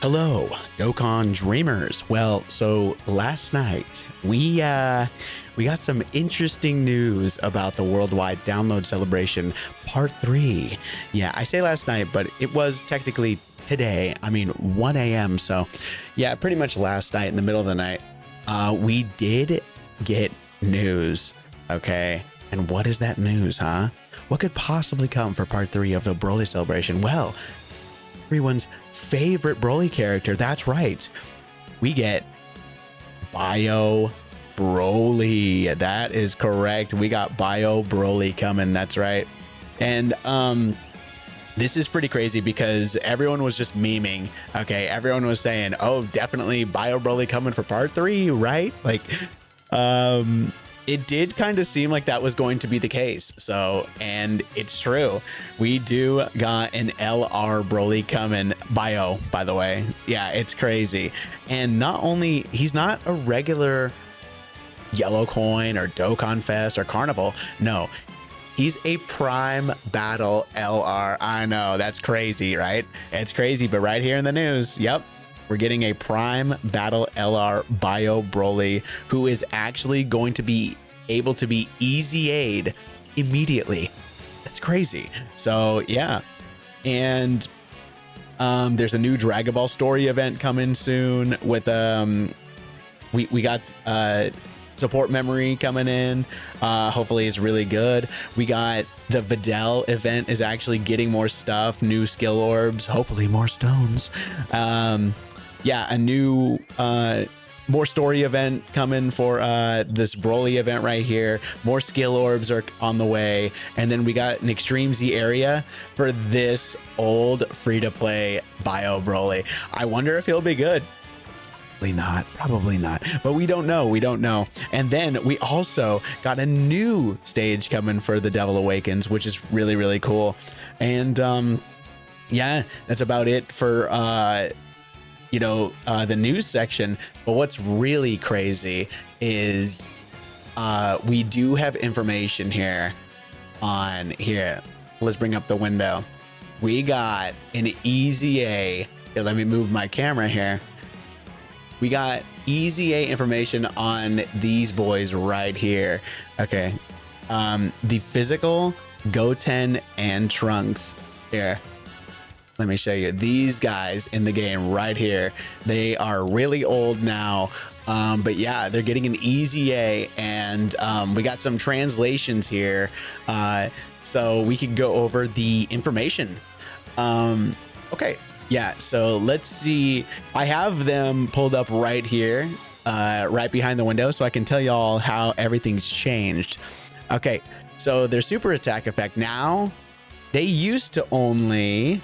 Hello, Dokkan dreamers. Well, so last night we got some interesting news about the worldwide download celebration part 3. Yeah, I say last night, but it was technically today. I mean 1 a.m. So yeah, pretty much last night in the middle of the night. We did get news. Okay. And what is that news, huh? What could possibly come for part 3 of the Broly celebration? Well, everyone's favorite Broly character. That's right. We get Bio Broly. That is correct. We got Bio Broly coming. That's right. And this is pretty crazy because everyone was just memeing. Okay, everyone was saying, "Oh, definitely Bio Broly coming for part 3, right?" Like, it did kind of seem like that was going to be the case. So, and it's true. We do got an LR Broly coming. Bio, by the way. Yeah, it's crazy. And not only, he's not a regular Yellow Coin or Dokkan Fest or Carnival. No, he's a Prime Battle LR. I know, that's crazy, right? It's crazy, but right here in the news, yep, we're getting a Prime Battle LR Bio Broly who is actually going to be able to be easy aid immediately. That's crazy. So yeah. And there's a new Dragon Ball story event coming soon with we got support memory coming in. Hopefully it's really good. We got the Videl event is actually getting more stuff, new skill orbs, hopefully more stones. Yeah, a new more story event coming for this Broly event right here. More skill orbs are on the way, and then we got an Extreme Z area for this old free-to-play Bio Broly. I wonder if he'll be good. Probably not, but we don't know. And then we also got a new stage coming for the Devil Awakens, which is really, really cool. And yeah, that's about it for the news section. But what's really crazy is we do have information here on here. Let's bring up the window. We got an easy A. Here, let me move my camera here. We got easy A information on these boys right here. Okay. The physical, Goten, and Trunks. Here, let me show you these guys in the game right here. They are really old now. But yeah, they're getting an easy A, and we got some translations here. So we can go over the information. Okay. Yeah, so let's see. I have them pulled up right here, right behind the window, so I can tell y'all how everything's changed. Okay, so their super attack effect now, they used to only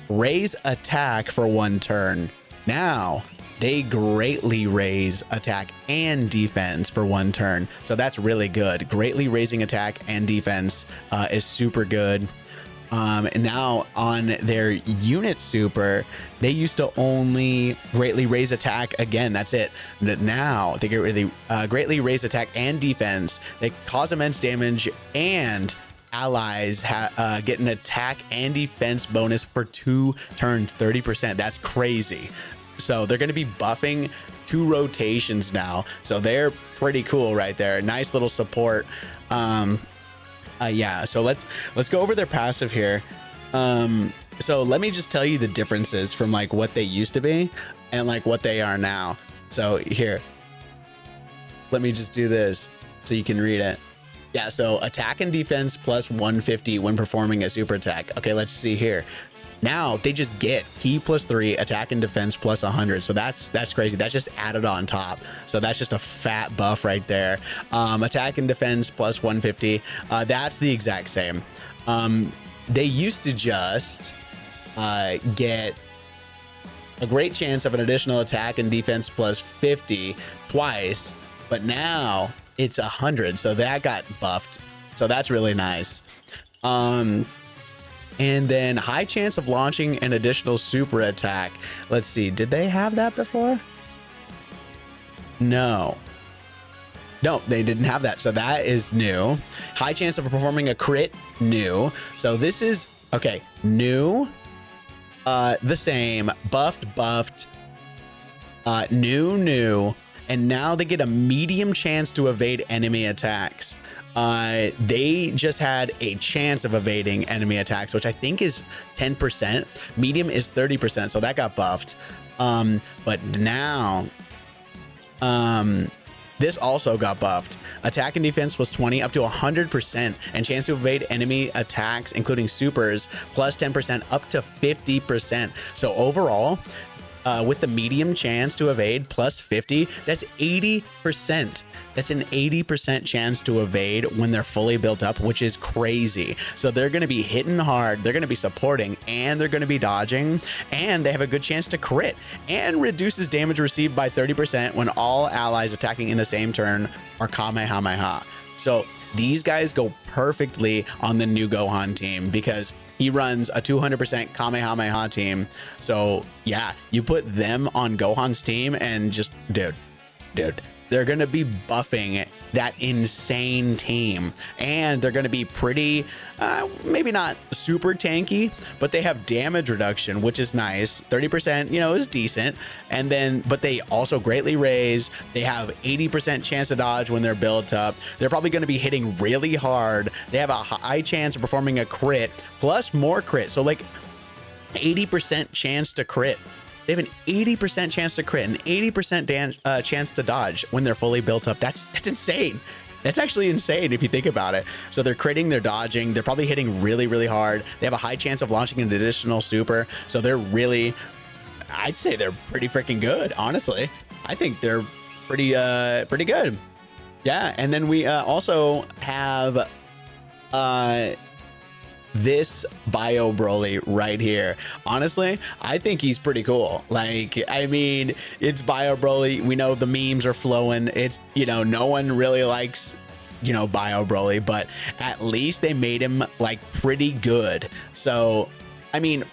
raise attack for 1 turn. Now they greatly raise attack and defense for 1 turn. So that's really good. Greatly raising attack and defense is super good. And now on their unit super, they used to only greatly raise attack again. That's it. Now they greatly raise attack and defense. They cause immense damage, and allies get an attack and defense bonus for 2 turns, 30%. That's crazy. So they're going to be buffing 2 rotations now. So they're pretty cool right there. Nice little support. Yeah, so let's go over their passive here. So let me just tell you the differences from like what they used to be and like what they are now. So here, let me just do this so you can read it. Yeah, so attack and defense plus 150 when performing a super attack. Okay, let's see here. Now they just get key plus 3, attack and defense plus 100. So that's crazy. That's just added on top. So that's just a fat buff right there. Attack and defense plus 150. That's the exact same. They used to just get a great chance of an additional attack and defense plus 50 twice, but now it's 100. So that got buffed. So that's really nice. And then high chance of launching an additional super attack. Let's see. Did they have that before? No, they didn't have that. So that is new. High chance of performing a crit, new. So this is, okay, new. the same, buffed, new, and now they get a medium chance to evade enemy attacks. They just had a chance of evading enemy attacks, which I think is 10%. Medium is 30%, so that got buffed. But now, this also got buffed. Attack and defense plus 20 up to 100%, and chance to evade enemy attacks, including supers, plus 10% up to 50%. So overall, with the medium chance to evade plus 50, that's 80%. That's an 80% chance to evade when they're fully built up, which is crazy. So they're going to be hitting hard, they're going to be supporting, and they're going to be dodging, and they have a good chance to crit, and reduces damage received by 30% when all allies attacking in the same turn are Kamehameha. So these guys go perfectly on the new Gohan team because he runs a 200% Kamehameha team. So yeah, you put them on Gohan's team and just, dude, they're going to be buffing that insane team, and they're going to be pretty, maybe not super tanky, but they have damage reduction, which is nice. 30%, you know, is decent. And then, but they also greatly raise. They have 80% chance to dodge when they're built up. They're probably going to be hitting really hard. They have a high chance of performing a crit plus more crit. So like 80% chance to crit. They have an 80% chance to crit, an 80% chance to dodge when they're fully built up. That's insane. That's actually insane if you think about it. So they're critting, they're dodging, they're probably hitting really, really hard. They have a high chance of launching an additional super. So they're really, I'd say they're pretty freaking good, honestly. I think they're pretty good. Yeah, and then we also have this Bio Broly right here. Honestly, I think he's pretty cool. Like, I mean, it's Bio Broly. We know the memes are flowing. It's, you know, no one really likes, you know, Bio Broly, but at least they made him like pretty good. So, I mean,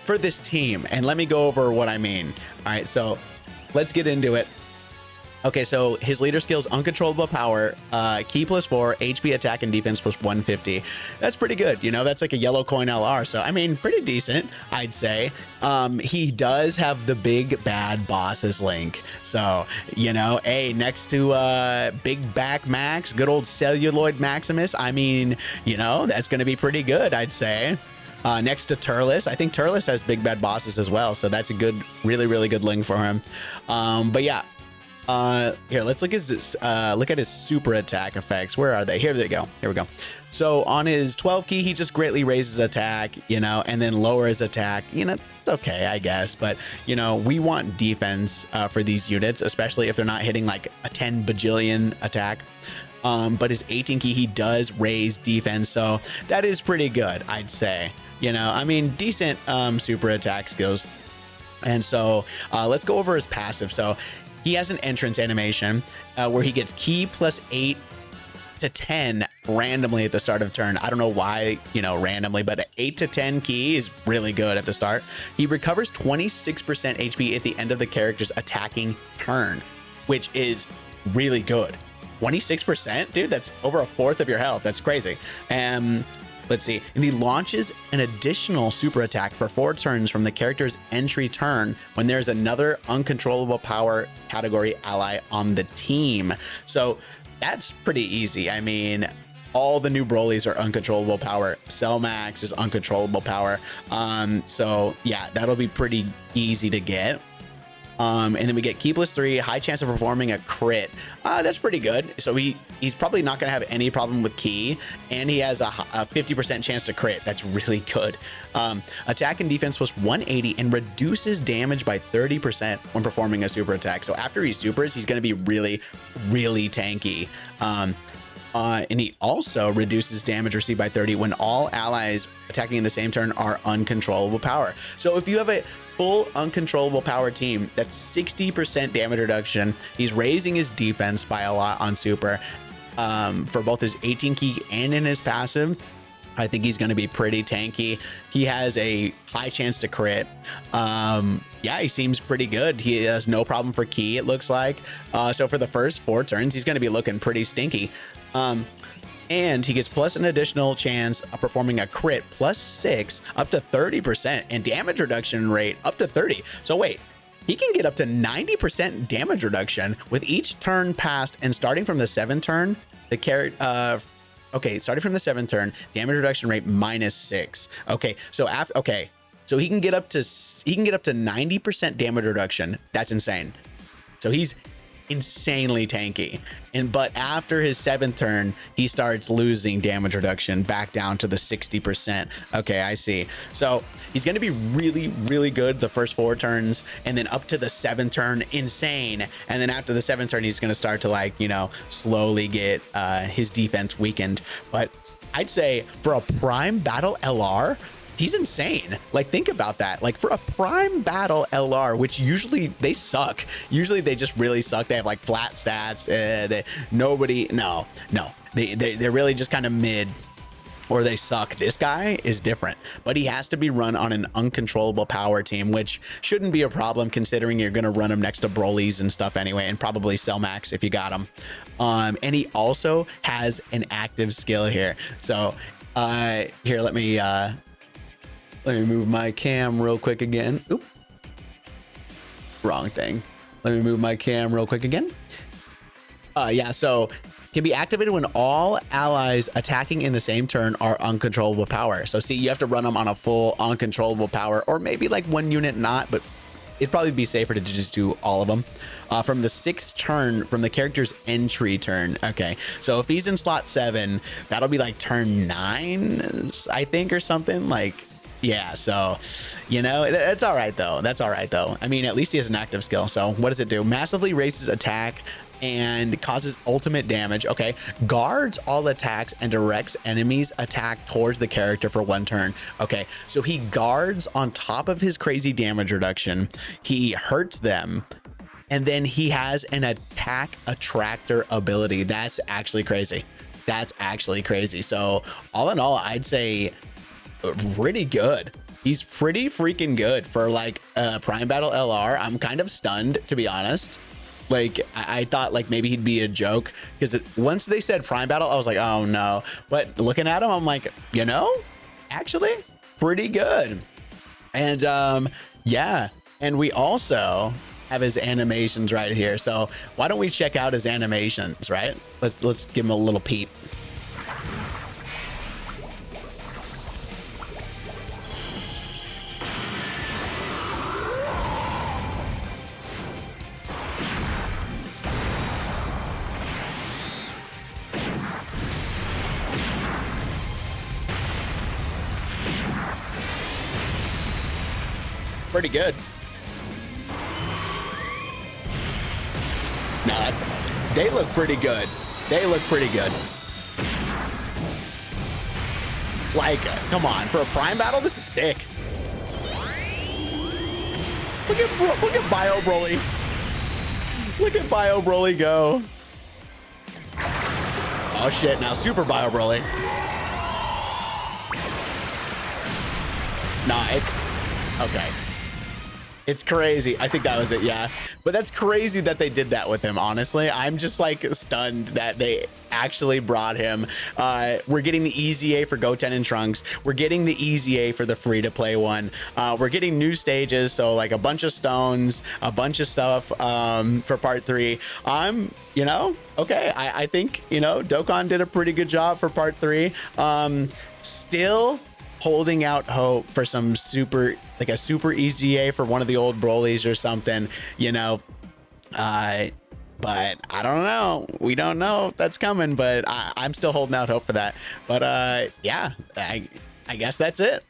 for this team, and let me go over what I mean. All right, so let's get into it. Okay, so his leader skills, uncontrollable power, key plus 4, HP attack and defense plus 150. That's pretty good. You know, that's like a yellow coin LR. So, I mean, pretty decent, I'd say. He does have the big bad bosses link. So, you know, hey, next to Big Back Max, good old Celluloid Maximus, I mean, you know, that's going to be pretty good, I'd say. Next to Turles, I think Turles has big bad bosses as well. So that's a good, really, really good link for him. But yeah. Here, let's look at his super attack effects. Where are they? Here they go. Here we go. So on his 12 key, he just greatly raises attack, you know, and then lowers attack. You know, it's okay, I guess. But, you know, we want defense for these units, especially if they're not hitting like a 10 bajillion attack. But his 18 key, he does raise defense. So that is pretty good, I'd say. You know, I mean, decent super attack skills. And so let's go over his passive. So he has an entrance animation where he gets key plus 8 to 10 randomly at the start of turn. I don't know why, you know, randomly, but 8 to 10 key is really good at the start. He recovers 26% HP at the end of the character's attacking turn, which is really good. 26%, dude, that's over a fourth of your health. That's crazy. Let's see. And he launches an additional super attack for 4 turns from the character's entry turn when there's another uncontrollable power category ally on the team. So that's pretty easy. I mean, all the new Brolys are uncontrollable power. Cell Max is uncontrollable power. So yeah, that'll be pretty easy to get. And then we get key plus 3, high chance of performing a crit. That's pretty good. So he's probably not going to have any problem with key, and he has a 50% chance to crit. That's really good. Attack and defense plus 180 and reduces damage by 30% when performing a super attack. So after he supers, he's going to be really, really tanky. And he also reduces damage received by 30 when all allies attacking in the same turn are uncontrollable power. So if you have a full uncontrollable power team, that's 60% damage reduction. He's raising his defense by a lot on super for both his 18 key and in his passive. I think he's going to be pretty tanky. He has a high chance to crit. Yeah, he seems pretty good. He has no problem for key, it looks like. So for the first 4 turns, he's going to be looking pretty stinky. And he gets plus an additional chance of performing a crit plus 6 up to 30% and damage reduction rate up to 30. So wait, he can get up to 90% damage reduction with each turn passed, and starting from the 7th turn, the character, okay, starting from the 7th turn, damage reduction rate -6. Okay, so so he can get up to 90% damage reduction. That's insane. So he's insanely tanky, but after his 7th turn he starts losing damage reduction back down to the 60%. Okay, I see. So he's going to be really good the first 4 turns, and then up to the 7th turn insane, and then after the 7th turn he's going to start to, like, you know, slowly get his defense weakened. But I'd say for a prime battle LR, he's insane. Like, think about that. Like, for a prime battle LR, which usually they suck. Usually they just really suck. They have like flat stats. They're really just kind of mid, or they suck. This guy is different, but he has to be run on an uncontrollable power team, which shouldn't be a problem considering you're going to run him next to Broly's and stuff anyway, and probably Cellmax if you got him. And he also has an active skill here. So here, let me move my cam real quick again. Oop. Wrong thing. Let me move my cam real quick again. Yeah, so can be activated when all allies attacking in the same turn are uncontrollable power. So see, you have to run them on a full uncontrollable power, or maybe like one unit not, but it'd probably be safer to just do all of them. From the 6th turn, from the character's entry turn. Okay, so if he's in slot 7, that'll be like turn 9, I think, or something. Like, yeah, so, you know, that's all right though. That's all right though. I mean, at least he has an active skill. So what does it do? Massively raises attack and causes ultimate damage. Okay, guards all attacks and directs enemies attack towards the character for 1 turn. Okay, so he guards on top of his crazy damage reduction. He hurts them, and then he has an attack attractor ability. That's actually crazy. That's actually crazy. So all in all, I'd say pretty good. He's pretty freaking good for like a prime battle LR. I'm kind of stunned, to be honest. Like, I thought like maybe he'd be a joke, because once they said prime battle, I was like, oh no. But looking at him, I'm like, you know, actually pretty good. And yeah, and we also have his animations right here. So why don't we check out his animations, right? Let's give him a little peep. Pretty good. No, they look pretty good. They look pretty good. Like, come on, for a prime battle, this is sick. Look at Bio Broly. Look at Bio Broly go. Oh shit, now Super Bio Broly. Nah, it's okay. It's crazy. I think that was it, yeah. But that's crazy that they did that with him, honestly. I'm just like stunned that they actually brought him. We're getting the Easy A for Goten and Trunks. We're getting the Easy A for the free-to-play one. We're getting new stages, so like a bunch of stones, a bunch of stuff for part 3. You know, okay, I think, you know, Dokkan did a pretty good job for part 3. Still holding out hope for some super, like a super easy A for one of the old Brolys or something, you know. But I don't know. We don't know if that's coming, but I'm still holding out hope for that. But yeah, I guess that's it.